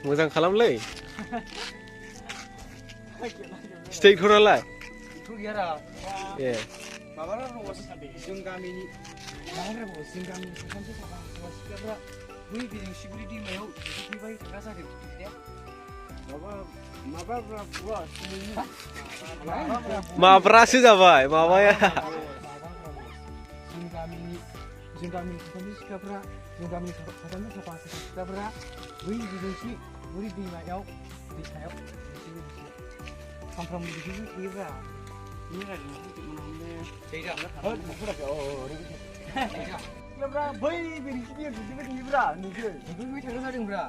मोजां खालामलै स्टेटखौ नालाय ए माबारा रस जों गामिनि माबारा रस जों गामिनि साथामसो साफा सिख्लाफ्रा बै बिजों सिगुरि दैमायाव दुगैबाय थाग्रा जादों माब्रासो जाबाय माबाया जों गामिनि साथामसो सिख्लाफ्रा जों गामिनि साथामसो साफा सिख्लाफ्रा बै बिजोंसि बुरि दैमायाव दैसायाव सामफ्रामबो बिदिनो थुयोब्रा सिख्लाफ्रा बै बिजोंसि दैयाव दुगैबाय थायोब्रा दुगैबाय थाग्रा जादोंब्रा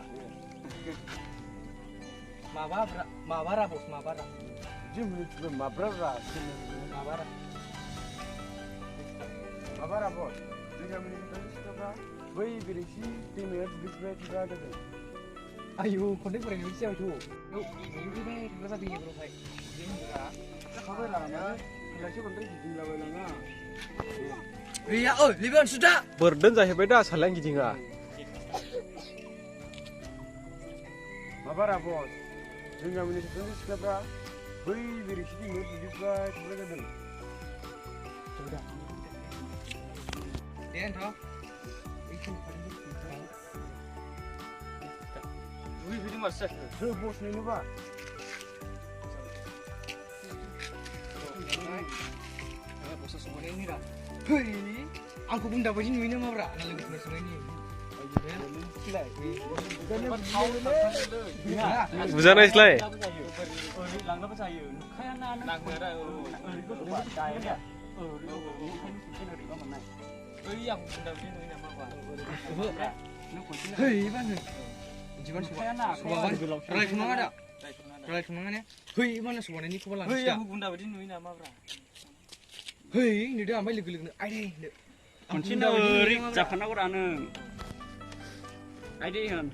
माबारा बस माबारा माबारा बस जों गामिनि साथामसो सिख्लाफ्रा बै बिजोंसि दैमायाव दुगैबाय थाग्रा जादों आयु खन्थाइ फरायनायनि सिगांथ' दुगैबाय थाग्रा जादों एबारावहाय गैया ओइ लिबान सुदा बोरदोन जाहैबाय दा सालाय गिदिङा माबारा बस जों गामिनि साथामसो सिख्लाफ्रा बै बिजोंसि दैमायाव दुगैबाय थाग्रा जादों दे नोंथां सोर बस नोंनोबा आंखौ बुंदा बायदि नुयो नामाब्रा आंना लोगोफोरनो सोंनायनि बुजानायसलाय लांनोबो जायो नुखायाना नांगोरा ओइ आं बुंदा बायदि नुयो नामाबा हेइ बानो जिबान रायथ'नाङा दा रायथ'नाङा ने हेइ बानो सबानायनि खबर लानोसै ओइ आं बुंदा बायदि नुयो नामाब्रा हेइ नुदो ओमफ्राय लोगो लोगोनो आइदै होनदो खनसेनो ओरै जाखानांगौ रा नों आइदै होन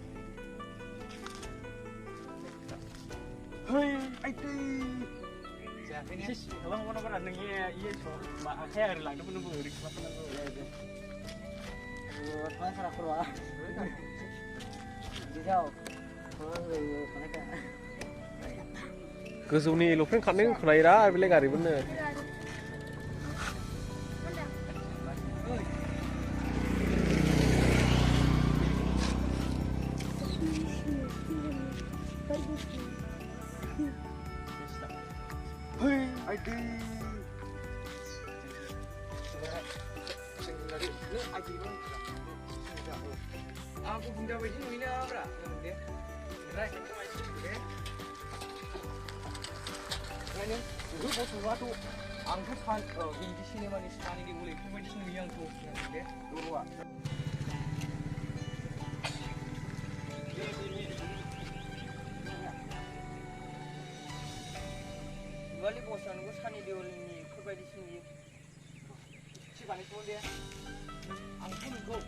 हेइ आइदै जायाखैने गोबां माबारा नोंनि इयो आखाया ओरै लांदोंमोन नोंबो ओरै खालामनांगौ सारा खर'आ गोजौनि एल'फ्रेन खारनाय खोनायोरा बेलाय गारिबोनो हेइ आइदै aku bunda bayi ni nak apa? Dia, right? Okay. Kan? Dulu bos sesuatu, angkat fan, di sini mana sini ni boleh. Cuma di sini yang tu, okay? Dulu ah. Balik bosan, gua sini dia boleh ni. Kau di sini. Siapa ni semua dia? Angkat kau.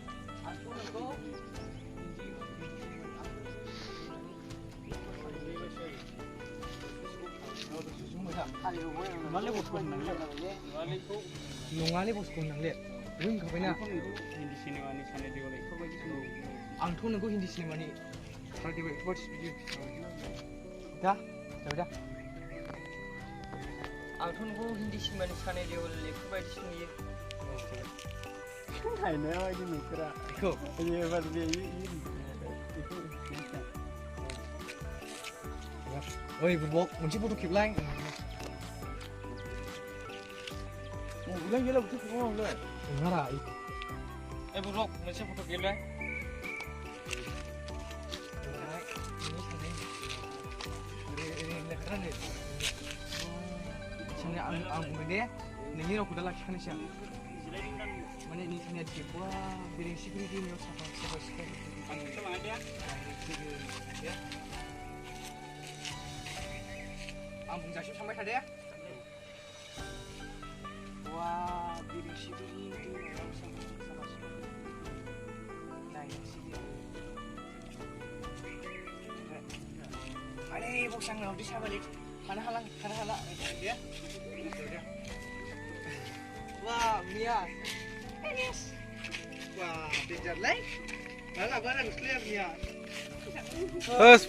नङालै बसखौ होननांले रोंखाबायना हिन्दी सिनेमानि सानै देवल बेफोरबायदि आंथ' नोंखौ हिन्दी सिनेमानि सानै देवल बेफोरबायदि दा जाबाय दा आंथ' नोंखौ हिन्दी सिनेमानि सानै देवल बेफोरबायदि नुयो नायनाया बायदि नुफेरा बेखौ एबार बे ओइ बुबक मोनसे फट' खेबलाय gila betul semua boleh. Ngara. Buruk, macam foto gila. Ini keren ni. Sini ang bende, ni aku dah laki kan siang. Mana ni sini ada siapa? Biring security ni siapa siapa. Macam ada. Ya. Ang bungasih sampai tadi ya. Wah, biring security ni sama. Nah, yang sini. bosang bisa balik. Kana hala. Ya. Wah, Mia. Wah, danger lah. Malah barang clear Mia.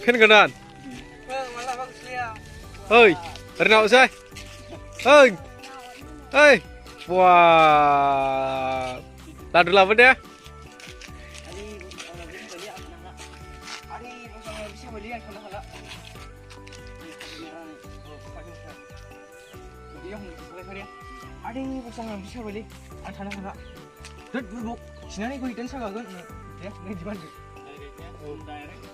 Fan godan. Malah bagus Mia. Oi, renau say. Oi. Oi. Wah. Ladu lawan dia. Ari bosang bisa balik kana hala. Dia mulai kali. Ari bosang bisa balik. Kana hala. Duduk. Sinani ko hitan sa gagan. Ya, ngayon di ba? Direct.